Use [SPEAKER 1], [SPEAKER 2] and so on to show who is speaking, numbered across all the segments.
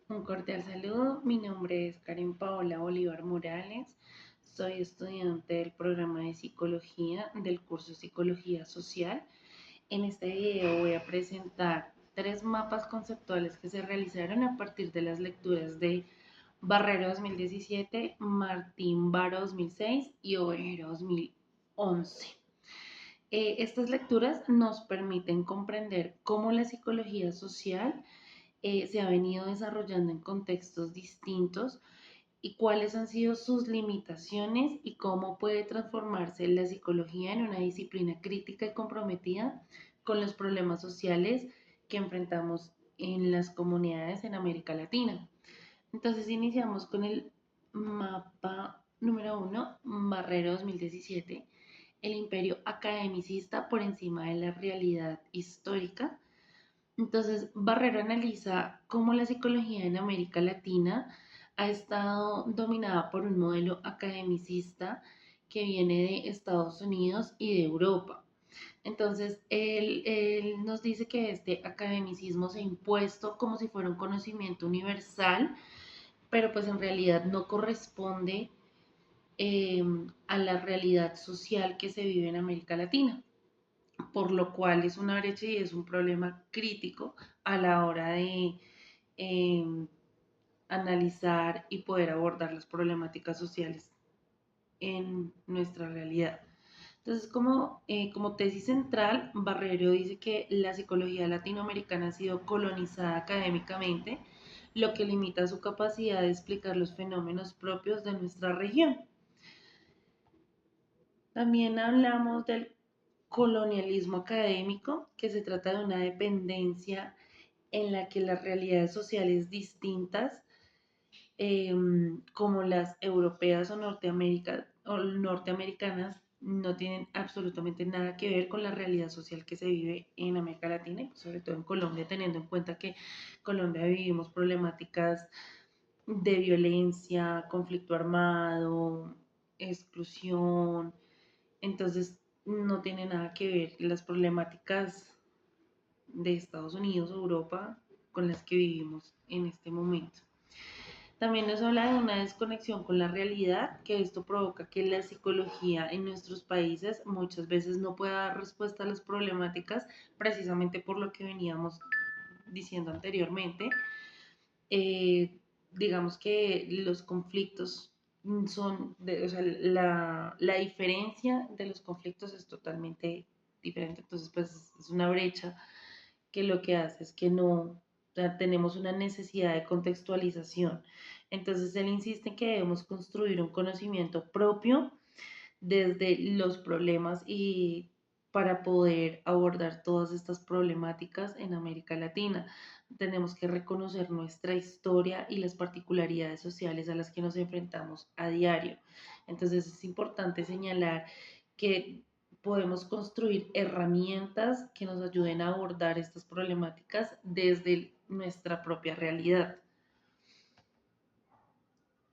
[SPEAKER 1] Un cordial saludo, mi nombre es Karen Paola Bolívar Morales, soy estudiante del programa de psicología del curso Psicología Social. En este video voy a presentar tres mapas conceptuales que se realizaron a partir de las lecturas de Barrero 2017, Martín Varo 2006 y Ovejero 2011. Estas lecturas nos permiten comprender cómo la psicología social se ha venido desarrollando en contextos distintos y cuáles han sido sus limitaciones y cómo puede transformarse la psicología en una disciplina crítica y comprometida con los problemas sociales que enfrentamos en las comunidades en América Latina. Entonces iniciamos con el mapa número uno, Barrero 2017, el imperio academicista por encima de la realidad histórica. Entonces, Barrero analiza cómo la psicología en América Latina ha estado dominada por un modelo academicista que viene de Estados Unidos y de Europa. Entonces, él nos dice que este academicismo se ha impuesto como si fuera un conocimiento universal, pero pues en realidad no corresponde eh, a la realidad social que se vive en América Latina, por lo cual es una brecha y es un problema crítico a la hora de eh, analizar y poder abordar las problemáticas sociales en nuestra realidad. Entonces, como tesis central, Barrero dice que la psicología latinoamericana ha sido colonizada académicamente, lo que limita su capacidad de explicar los fenómenos propios de nuestra región. También hablamos del colonialismo académico, que se trata de una dependencia en la que las realidades sociales distintas, como las europeas o norteamericanas, no tienen absolutamente nada que ver con la realidad social que se vive en América Latina, y pues sobre todo en Colombia, teniendo en cuenta que en Colombia vivimos problemáticas de violencia, conflicto armado, exclusión. Entonces no tiene nada que ver las problemáticas de Estados Unidos o Europa con las que vivimos en este momento. También nos habla de una desconexión con la realidad, que esto provoca que la psicología en nuestros países muchas veces no pueda dar respuesta a las problemáticas, precisamente por lo que veníamos diciendo anteriormente. Eh, digamos que los conflictos o sea, la diferencia de los conflictos es totalmente diferente, entonces pues es una brecha que lo que hace es que no, o sea, tenemos una necesidad de contextualización. Entonces él insiste en que debemos construir un conocimiento propio desde los problemas y para poder abordar todas estas problemáticas en América Latina. Tenemos que reconocer nuestra historia y las particularidades sociales a las que nos enfrentamos a diario. Entonces es importante señalar que podemos construir herramientas que nos ayuden a abordar estas problemáticas desde nuestra propia realidad.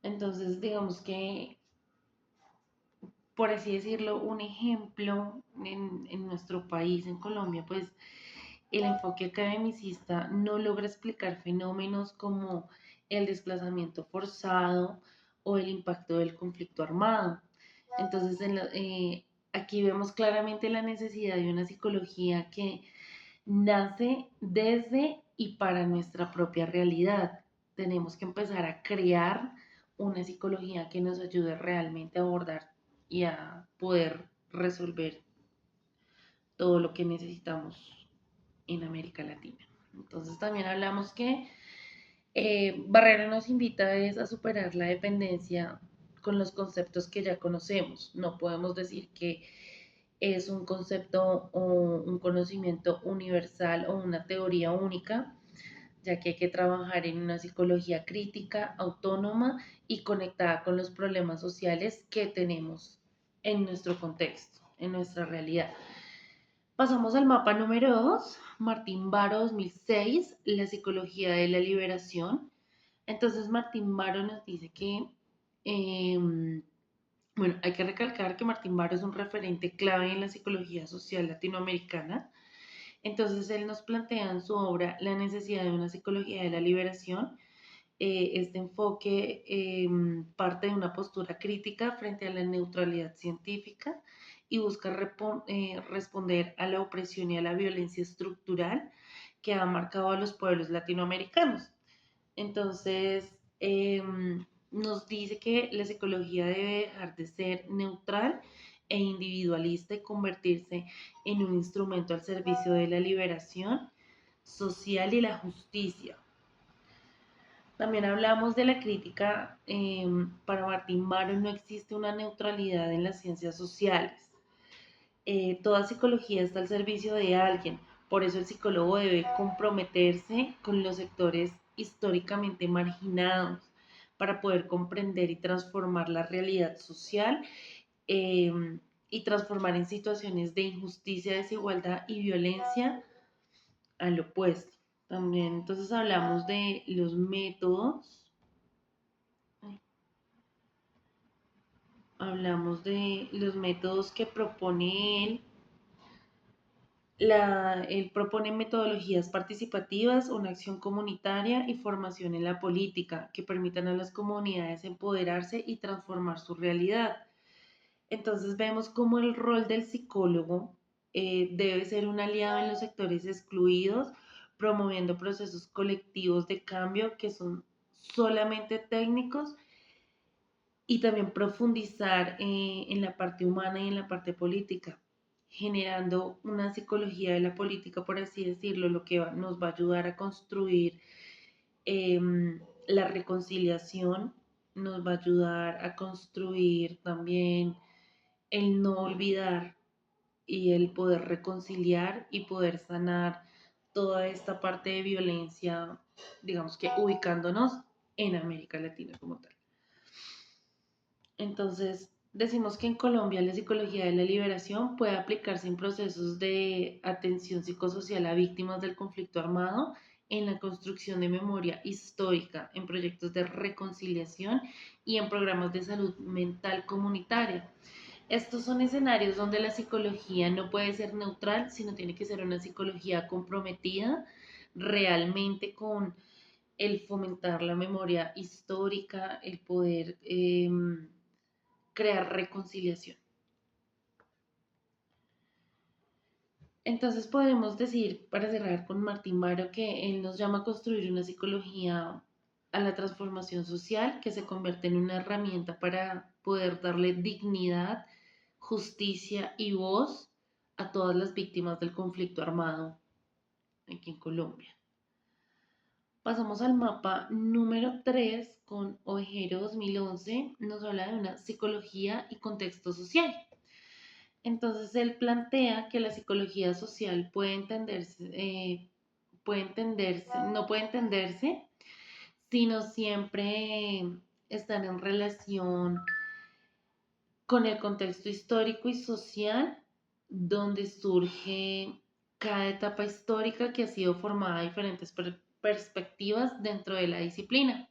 [SPEAKER 1] Entonces, digamos que por así decirlo, un ejemplo en nuestro país, en Colombia, pues el enfoque academicista no logra explicar fenómenos como el desplazamiento forzado o el impacto del conflicto armado. Entonces, aquí vemos claramente la necesidad de una psicología que nace desde y para nuestra propia realidad. Tenemos que empezar a crear una psicología que nos ayude realmente a abordar y a poder resolver todo lo que necesitamos en América Latina. Entonces también hablamos que Barrera nos invita a superar la dependencia con los conceptos que ya conocemos. No podemos decir que es un concepto o un conocimiento universal o una teoría única, ya que hay que trabajar en una psicología crítica, autónoma y conectada con los problemas sociales que tenemos en nuestro contexto, en nuestra realidad. Pasamos al mapa número 2, Martín Varo 2006, la psicología de la liberación. Entonces Martín Varo nos dice que, eh, bueno, hay que recalcar que Martín Varo es un referente clave en la psicología social latinoamericana. Entonces él nos plantea en su obra la necesidad de una psicología de la liberación, Este enfoque parte de una postura crítica frente a la neutralidad científica y busca responder a la opresión y a la violencia estructural que ha marcado a los pueblos latinoamericanos. Entonces, nos dice que la psicología debe dejar de ser neutral e individualista y convertirse en un instrumento al servicio de la liberación social y la justicia. También hablamos de la crítica. Para Martín Maro no existe una neutralidad en las ciencias sociales. Toda psicología está al servicio de alguien. Por eso el psicólogo debe comprometerse con los sectores históricamente marginados para poder comprender y transformar la realidad social, eh, y transformar en situaciones de injusticia, desigualdad y violencia al opuesto. También entonces hablamos de los métodos. Hablamos de los métodos que propone él. Él propone metodologías participativas, una acción comunitaria y formación en la política que permitan a las comunidades empoderarse y transformar su realidad. Entonces vemos cómo el rol del psicólogo debe ser un aliado en los sectores excluidos, promoviendo procesos colectivos de cambio que son solamente técnicos, y también profundizar en la parte humana y en la parte política, generando una psicología de la política, por así decirlo, lo que nos va a ayudar a construir eh, la reconciliación, nos va a ayudar a construir también el no olvidar y el poder reconciliar y poder sanar toda esta parte de violencia, digamos que ubicándonos en América Latina como tal. Entonces, decimos que en Colombia la psicología de la liberación puede aplicarse en procesos de atención psicosocial a víctimas del conflicto armado, en la construcción de memoria histórica, en proyectos de reconciliación y en programas de salud mental comunitaria. Estos son escenarios donde la psicología no puede ser neutral, sino tiene que ser una psicología comprometida realmente con el fomentar la memoria histórica, el poder crear reconciliación. Entonces podemos decir, para cerrar con Martín Maro, que él nos llama a construir una psicología a la transformación social que se convierte en una herramienta para poder darle dignidad, justicia y voz a todas las víctimas del conflicto armado aquí en Colombia. Pasamos al mapa número 3 con Ovejero 2011. Nos habla de una psicología y contexto social. Entonces él plantea que la psicología social no puede entenderse, sino siempre estar en relación con el contexto histórico y social donde surge cada etapa histórica que ha sido formada a diferentes perspectivas dentro de la disciplina.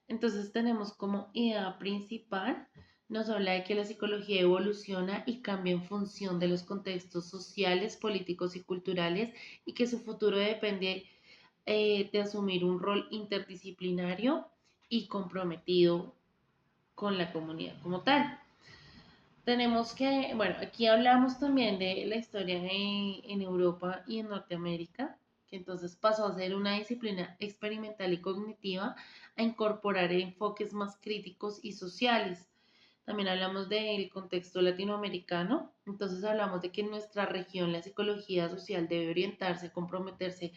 [SPEAKER 1] Entonces tenemos como idea principal, nos habla de que la psicología evoluciona y cambia en función de los contextos sociales, políticos y culturales, y que su futuro depende de asumir un rol interdisciplinario y comprometido con la comunidad como tal. Tenemos que, bueno, aquí hablamos también de la historia en Europa y en Norteamérica, que entonces pasó a ser una disciplina experimental y cognitiva a incorporar enfoques más críticos y sociales. También hablamos del contexto latinoamericano, entonces hablamos de que en nuestra región la psicología social debe orientarse, comprometerse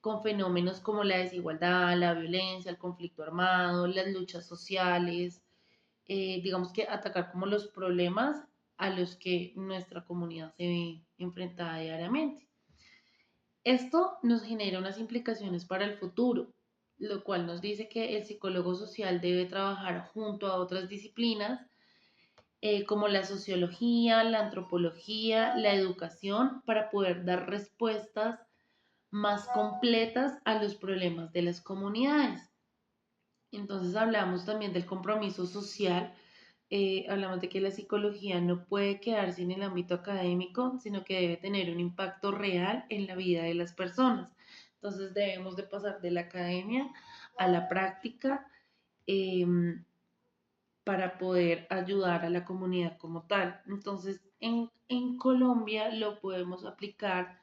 [SPEAKER 1] con fenómenos como la desigualdad, la violencia, el conflicto armado, las luchas sociales, digamos que atacar como los problemas a los que nuestra comunidad se ve enfrentada diariamente. Esto nos genera unas implicaciones para el futuro, lo cual nos dice que el psicólogo social debe trabajar junto a otras disciplinas como la sociología, la antropología, la educación, para poder dar respuestas más completas a los problemas de las comunidades. Entonces hablamos también del compromiso social. Hablamos de que la psicología no puede quedarse en el ámbito académico, sino que debe tener un impacto real en la vida de las personas. Entonces debemos de pasar de la academia a la práctica em, para poder ayudar a la comunidad como tal. Entonces, en Colombia lo podemos aplicar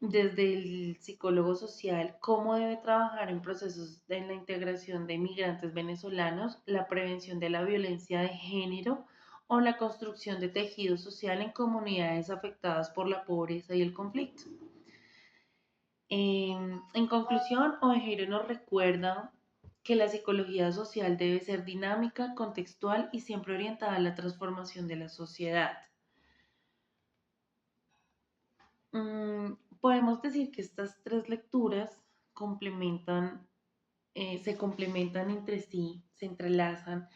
[SPEAKER 1] desde el psicólogo social, cómo debe trabajar en procesos de la integración de migrantes venezolanos, la prevención de la violencia de género o la construcción de tejido social en comunidades afectadas por la pobreza y el conflicto. En conclusión, Ovejero nos recuerda que la psicología social debe ser dinámica, contextual y siempre orientada a la transformación de la sociedad. Podemos decir que estas tres lecturas complementan, se complementan entre sí, se entrelazan,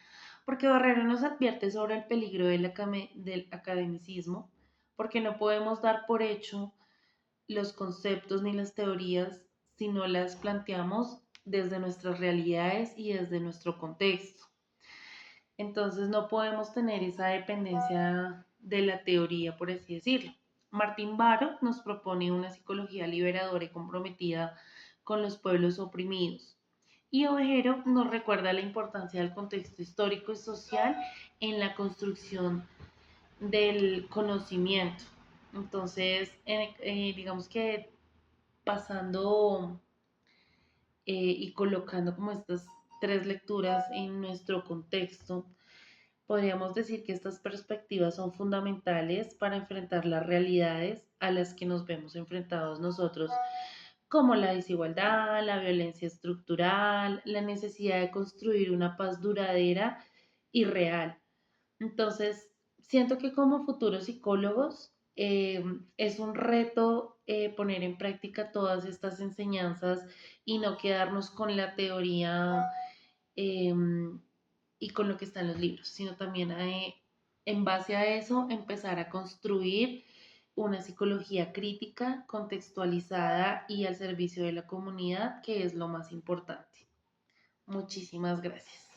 [SPEAKER 1] porque Barrero nos advierte sobre el peligro del academicismo, porque no podemos dar por hecho los conceptos ni las teorías si no las planteamos desde nuestras realidades y desde nuestro contexto. Entonces no podemos tener esa dependencia de la teoría, por así decirlo. Martín Baró nos propone una psicología liberadora y comprometida con los pueblos oprimidos. Y Ovejero nos recuerda la importancia del contexto histórico y social en la construcción del conocimiento. Entonces, digamos que pasando y colocando como estas tres lecturas en nuestro contexto, podríamos decir que estas perspectivas son fundamentales para enfrentar las realidades a las que nos vemos enfrentados nosotros, como la desigualdad, la violencia estructural, la necesidad de construir una paz duradera y real. Entonces, siento que como futuros psicólogos es un reto poner en práctica todas estas enseñanzas y no quedarnos con la teoría eh, y con lo que está en los libros, sino también en base a eso empezar a construir una psicología crítica, contextualizada y al servicio de la comunidad, que es lo más importante. Muchísimas gracias.